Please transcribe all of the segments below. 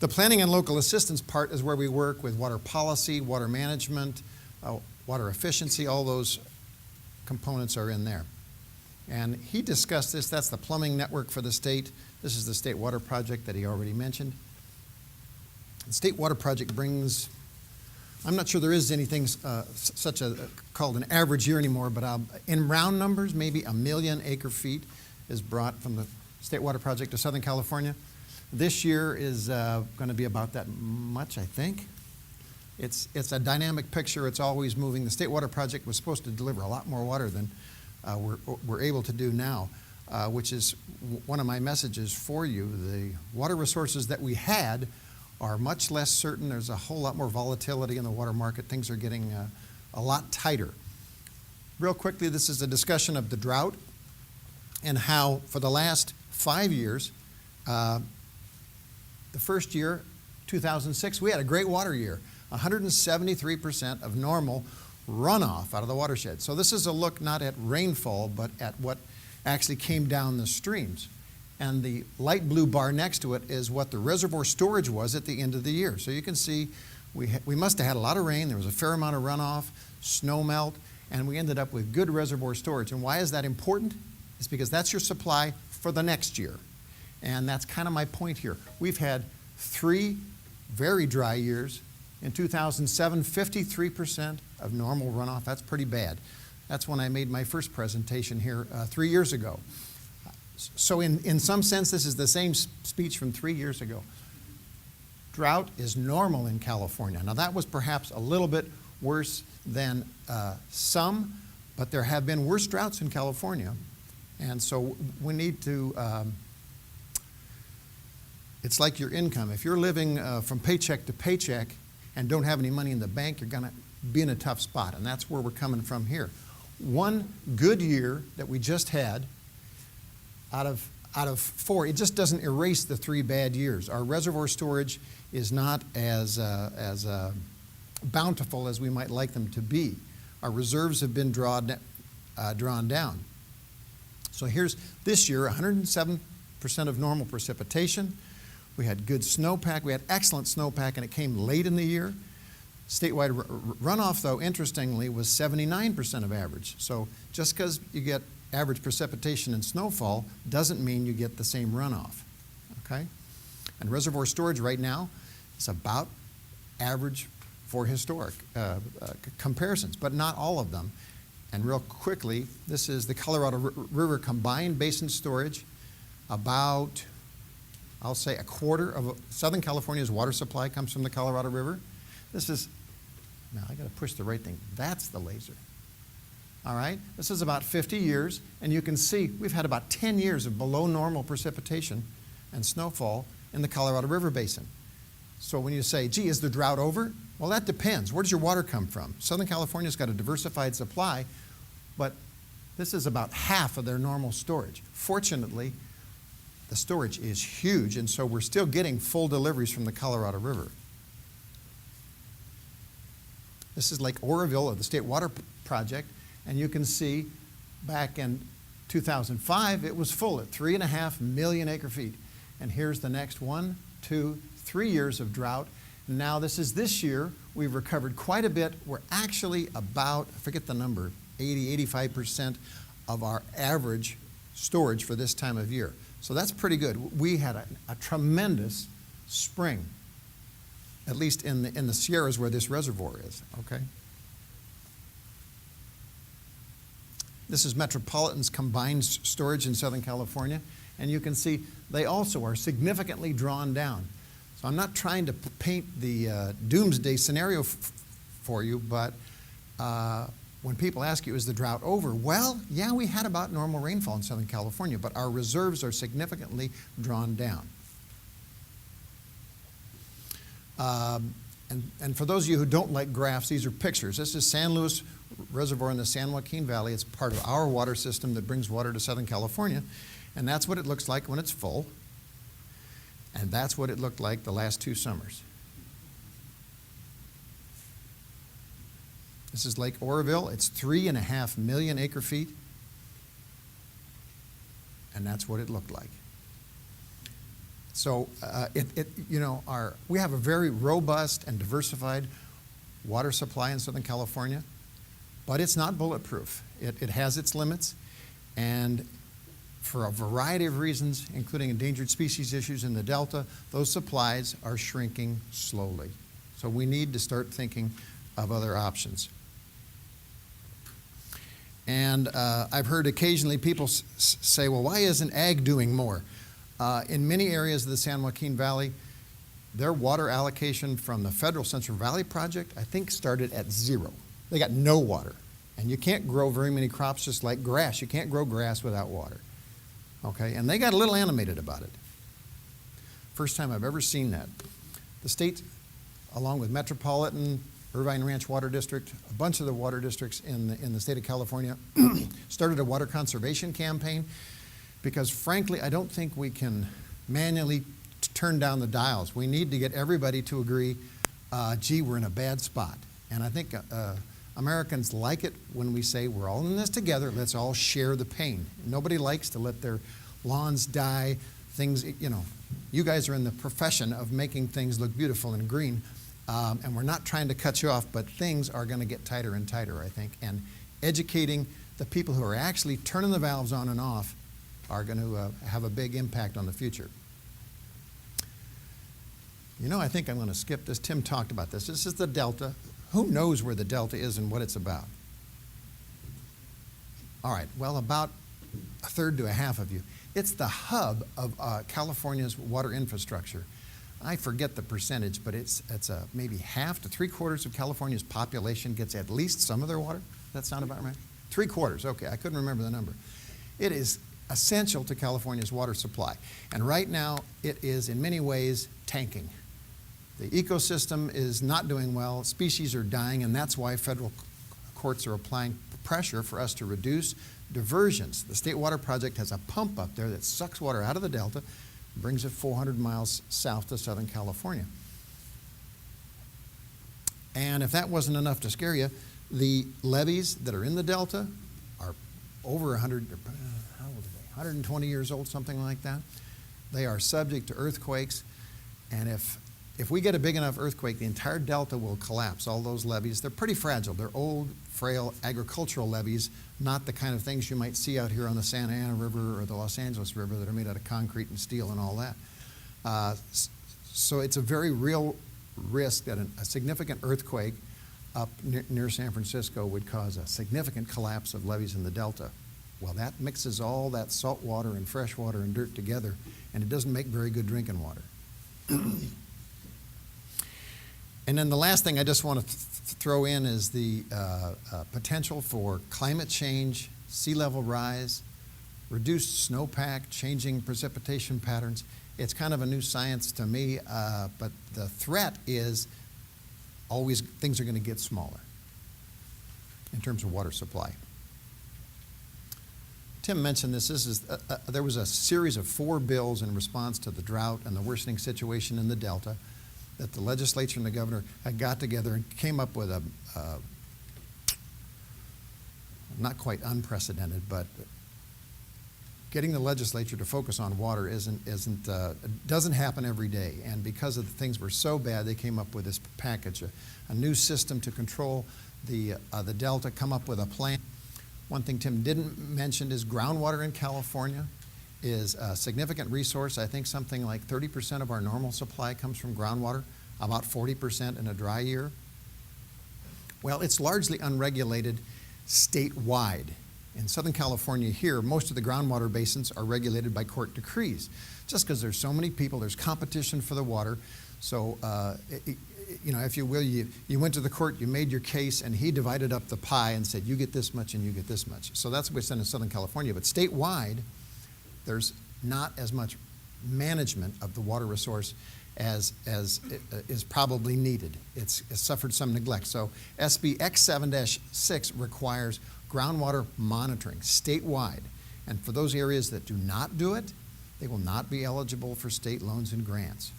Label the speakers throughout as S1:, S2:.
S1: The planning and local assistance part is where we work with water policy, water management, water efficiency, all those components are in there. And he discussed this. That's the plumbing network for the state. This is the state water project that he already mentioned. The state water project brings, I'm not sure there is anything such a called an average year anymore, but in round numbers, maybe 1 million acre feet is brought from the state water project to Southern California. This year is going to be about that much, I think. It's a dynamic picture. It's always moving. The state water project was supposed to deliver a lot more water than we're able to do now, which is one of my messages for you. The water resources that we had are much less certain. There's a whole lot more volatility in the water market. Things are getting a lot tighter. Real quickly, this is a discussion of the drought and how for the last 5 years, the first year, 2006, we had a great water year, 173% of normal runoff out of the watershed. So this is a look not at rainfall, but at what actually came down the streams. And the light blue bar next to it is what the reservoir storage was at the end of the year. So you can see we must have had a lot of rain. There was a fair amount of runoff, snow melt, and we ended up with good reservoir storage. And why is that important? It's because that's your supply for the next year. And that's kind of my point here. We've had 3 very dry years. In 2007, 53% of normal runoff. That's pretty bad. That's when I made my first presentation here 3 years ago. So in some sense, this is the same speech from 3 years ago. Drought is normal in California. Now that was perhaps a little bit worse than some, but there have been worse droughts in California. And so we need to, it's like your income. If you're living from paycheck to paycheck and don't have any money in the bank, you're going to be in a tough spot. And that's where we're coming from here. One good year that we just had out of 4, it just doesn't erase the 3 bad years. Our reservoir storage is not as bountiful as we might like them to be. Our reserves have been drawn down. So here's this year, 107% of normal precipitation. We had good snowpack. We had excellent snowpack, and it came late in the year. Statewide runoff, though, interestingly, was 79% of average. So just because you get average precipitation and snowfall doesn't mean you get the same runoff, okay? And reservoir storage right now is about average for historic comparisons, but not all of them. And real quickly, this is the Colorado River combined basin storage. About, I'll say, a quarter of Southern California's water supply comes from the Colorado River. This is, now I gotta push the right thing. That's the laser. All right, this is about 50 years, and you can see we've had about 10 years of below normal precipitation and snowfall in the Colorado River Basin. So when you say, gee, is the drought over? Well, that depends. Where does your water come from? Southern California's got a diversified supply, but this is about half of their normal storage. Fortunately, the storage is huge, and so we're still getting full deliveries from the Colorado River. This is Lake Oroville of the State Water Project, and you can see back in 2005, it was full at 3.5 million acre feet. And here's the next 1, 2, 3 years of drought. Now this year, we've recovered quite a bit. We're actually about, I forget the number, 80, 85% of our average storage for this time of year. So that's pretty good. We had a tremendous spring, at least in the Sierras where this reservoir is, okay? This is Metropolitan's combined storage in Southern California, and you can see they also are significantly drawn down. So I'm not trying to paint the doomsday scenario for you, but when people ask you, is the drought over? Well, yeah, we had about normal rainfall in Southern California, but our reserves are significantly drawn down. And for those of you who don't like graphs, these are pictures. This is San Luis Reservoir in the San Joaquin Valley. It's part of our water system that brings water to Southern California. And that's what it looks like when it's full. And that's what it looked like the last 2 summers. This is Lake Oroville. It's 3.5 million acre feet. And that's what it looked like. So we have a very robust and diversified water supply in Southern California, but it's not bulletproof. It has its limits, and for a variety of reasons, including endangered species issues in the Delta, those supplies are shrinking slowly. So we need to start thinking of other options. And I've heard occasionally people say, well, why isn't ag doing more? In many areas of the San Joaquin Valley, their water allocation from the Federal Central Valley Project, I think, started at 0. They got no water. And you can't grow very many crops just like grass. You can't grow grass without water. Okay? And they got a little animated about it. First time I've ever seen that. The state, along with Metropolitan, Irvine Ranch Water District, a bunch of the water districts in the state of California, started a water conservation campaign because, frankly, I don't think we can manually turn down the dials. We need to get everybody to agree, gee, we're in a bad spot. And I think Americans like it when we say we're all in this together, let's all share the pain. Nobody likes to let their lawns die, things, you guys are in the profession of making things look beautiful and green. And we're not trying to cut you off, but things are going to get tighter and tighter, I think. And educating the people who are actually turning the valves on and off are going to have a big impact on the future. I think I'm going to skip this. Tim talked about this. This is the Delta. Who knows where the Delta is and what it's about? All right, well, about a third to a half of you. It's the hub of California's water infrastructure. I forget the percentage, but it's maybe half to 3/4 of California's population gets at least some of their water. Does that sound about right? 3/4, okay, I couldn't remember the number. It is essential to California's water supply. And right now, it is in many ways tanking. The ecosystem is not doing well, species are dying, and that's why federal courts are applying pressure for us to reduce diversions. The State Water Project has a pump up there that sucks water out of the Delta, brings it 400 miles south to Southern California. And if that wasn't enough to scare you, the levees that are in the Delta are over 100, how old are they? 120 years old, something like that. They are subject to earthquakes, and if we get a big enough earthquake, the entire Delta will collapse, all those levees. They're pretty fragile. They're old, frail agricultural levees, not the kind of things you might see out here on the Santa Ana River or the Los Angeles River that are made out of concrete and steel and all that. So it's a very real risk that a significant earthquake up near San Francisco would cause a significant collapse of levees in the Delta. Well, that mixes all that salt water and fresh water and dirt together, and it doesn't make very good drinking water. And then the last thing I just want to throw in is the potential for climate change, sea level rise, reduced snowpack, changing precipitation patterns. It's kind of a new science to me, but the threat is always things are going to get smaller in terms of water supply. Tim mentioned this. There was a series of 4 bills in response to the drought and the worsening situation in the Delta that the legislature and the governor had got together and came up with a not quite unprecedented, but getting the legislature to focus on water doesn't happen every day. And because of the things were so bad, they came up with this package, a new system to control the Delta, come up with a plan. One thing Tim didn't mention is groundwater in California is a significant resource. I think something like 30% of our normal supply comes from groundwater, about 40% in a dry year. Well, it's largely unregulated statewide. In Southern California here, most of the groundwater basins are regulated by court decrees. Just because there's so many people, there's competition for the water. So, if you will, you went to the court, you made your case, and he divided up the pie and said, you get this much and you get this much. So that's what we send in Southern California. But statewide, there's not as much management of the water resource as is probably needed. It's suffered some neglect. So SB X7-6 requires groundwater monitoring statewide. And for those areas that do not do it, they will not be eligible for state loans and grants.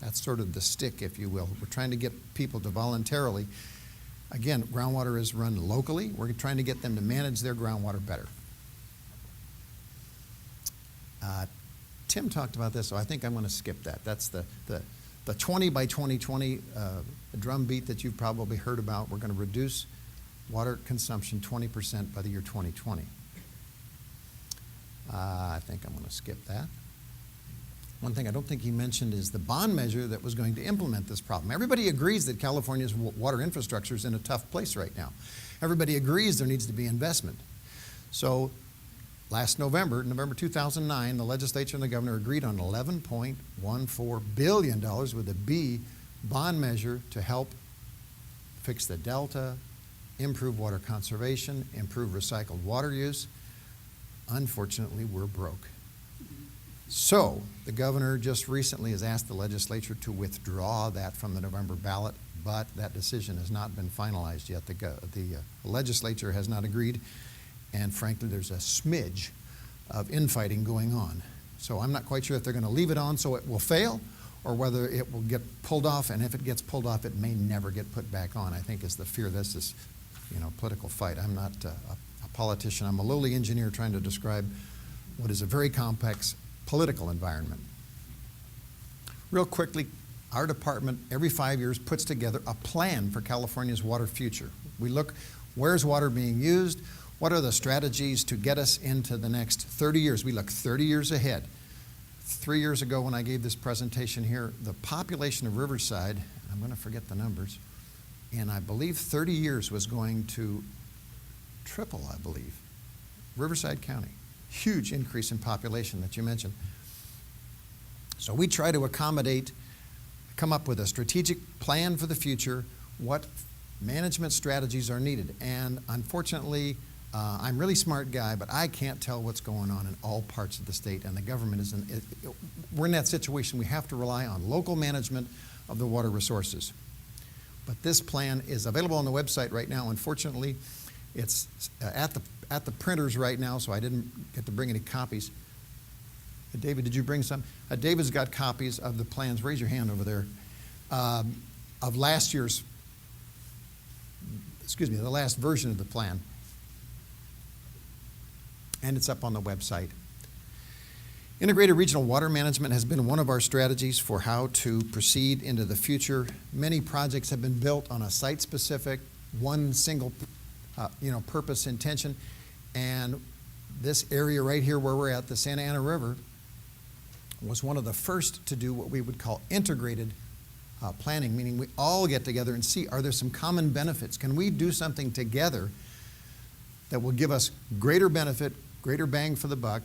S1: That's sort of the stick, if you will. We're trying to get people to voluntarily, again, groundwater is run locally. We're trying to get them to manage their groundwater better. Tim talked about this, so I think I'm going to skip that. That's the 20 by 2020 drumbeat that you've probably heard about. We're going to reduce water consumption 20% by the year 2020. I think I'm going to skip that. One thing I don't think he mentioned is the bond measure that was going to implement this problem. Everybody agrees that California's water infrastructure is in a tough place right now. Everybody agrees there needs to be investment. So last November 2009, the legislature and the governor agreed on $11.14 billion with a B bond measure to help fix the delta, improve water conservation, improve recycled water use. Unfortunately, we're broke. So the governor just recently has asked the legislature to withdraw that from the November ballot, but that decision has not been finalized yet. The legislature has not agreed, and frankly, there's a smidge of infighting going on. So I'm not quite sure if they're going to leave it on so it will fail, or whether it will get pulled off, and if it gets pulled off, it may never get put back on, I think is the fear. This is, political fight. I'm not a politician. I'm a lowly engineer trying to describe what is a very complex political environment. Real quickly, our department every 5 years puts together a plan for California's water future. We look, where's water being used? What are the strategies to get us into the next 30 years? We look 30 years ahead. 3 years ago when I gave this presentation here, the population of Riverside, I'm going to forget the numbers, and I believe 30 years was going to triple, I believe. Riverside County. Huge increase in population that you mentioned. So we try to accommodate, come up with a strategic plan for the future, what management strategies are needed. And unfortunately, I'm a really smart guy, but I can't tell what's going on in all parts of the state, and the government is we're in that situation. We have to rely on local management of the water resources. But this plan is available on the website right now. Unfortunately, it's at the printers right now, so I didn't get to bring any copies. David, did you bring some? David's got copies of the plans. Raise your hand over there. Of last year's, the last version of the plan. And it's up on the website. Integrated regional water management has been one of our strategies for how to proceed into the future. Many projects have been built on a site-specific, one single purpose intention. And this area right here where we're at, the Santa Ana River, was one of the first to do what we would call integrated planning, meaning we all get together and see, are there some common benefits? Can we do something together that will give us greater benefit, greater bang for the buck?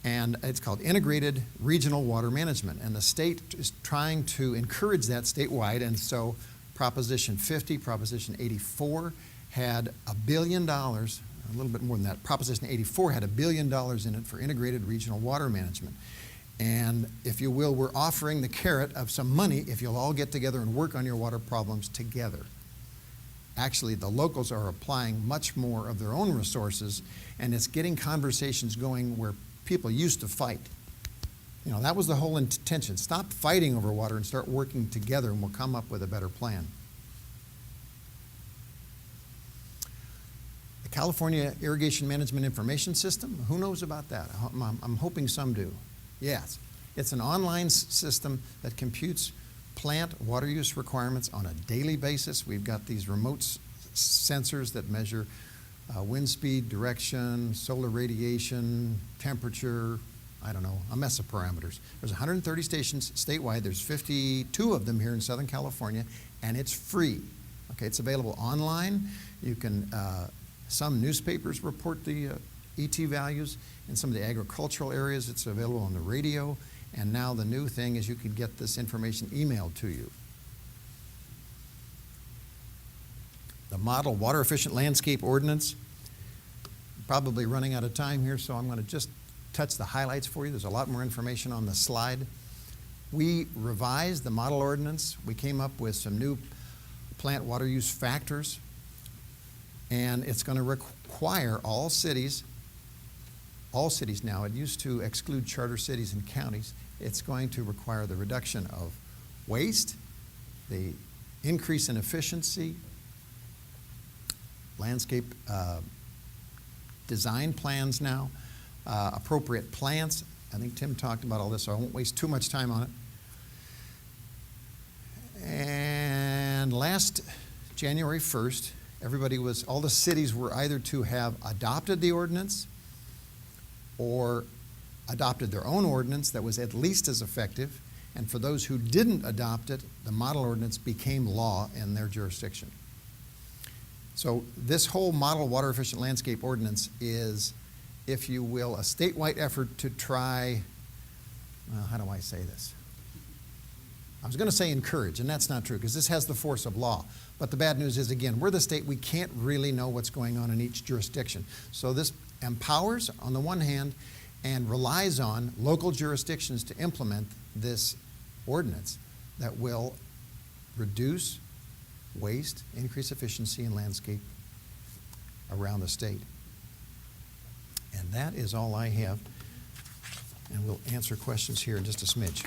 S1: And it's called Integrated Regional Water Management. And the state is trying to encourage that statewide. And so Proposition 50, Proposition 84 had $1 billion, a little bit more than that. Proposition 84 had $1 billion in it for integrated regional water management. And if you will, we're offering the carrot of some money if you'll all get together and work on your water problems together. Actually, the locals are applying much more of their own resources, and it's getting conversations going where people used to fight. That was the whole intention. Stop fighting over water and start working together, and we'll come up with a better plan. The California Irrigation Management Information System, who knows about that? I'm hoping some do. Yes, it's an online system that computes plant water use requirements on a daily basis. We've got these remote sensors that measure wind speed, direction, solar radiation, temperature, I don't know, a mess of parameters. There's 130 stations statewide. There's 52 of them here in Southern California, and it's free. Okay, it's available online. You can, some newspapers report the ET values. In some of the agricultural areas, it's available on the radio. And now the new thing is you can get this information emailed to you. The Model Water Efficient Landscape Ordinance. Probably running out of time here, so I'm going to just touch the highlights for you. There's a lot more information on the slide. We revised the model ordinance. We came up with some new plant water use factors, and it's going to require all cities now, it used to exclude charter cities and counties. It's going to require the reduction of waste, the increase in efficiency, landscape design plans now, appropriate plants, I think Tim talked about all this, so I won't waste too much time on it. And last January 1st, all the cities were either to have adopted the ordinance or adopted their own ordinance that was at least as effective. And for those who didn't adopt it, the model ordinance became law in their jurisdiction. So this whole model water efficient landscape ordinance is, if you will, a statewide effort to try, well, how do I say this? I was going to say encourage, and that's not true because this has the force of law. But the bad news is, again, we're the state, we can't really know what's going on in each jurisdiction. So this empowers, on the one hand, and relies on local jurisdictions to implement this ordinance that will reduce waste, increase efficiency in landscape around the state. And that is all I have. And we'll answer questions here in just a smidge.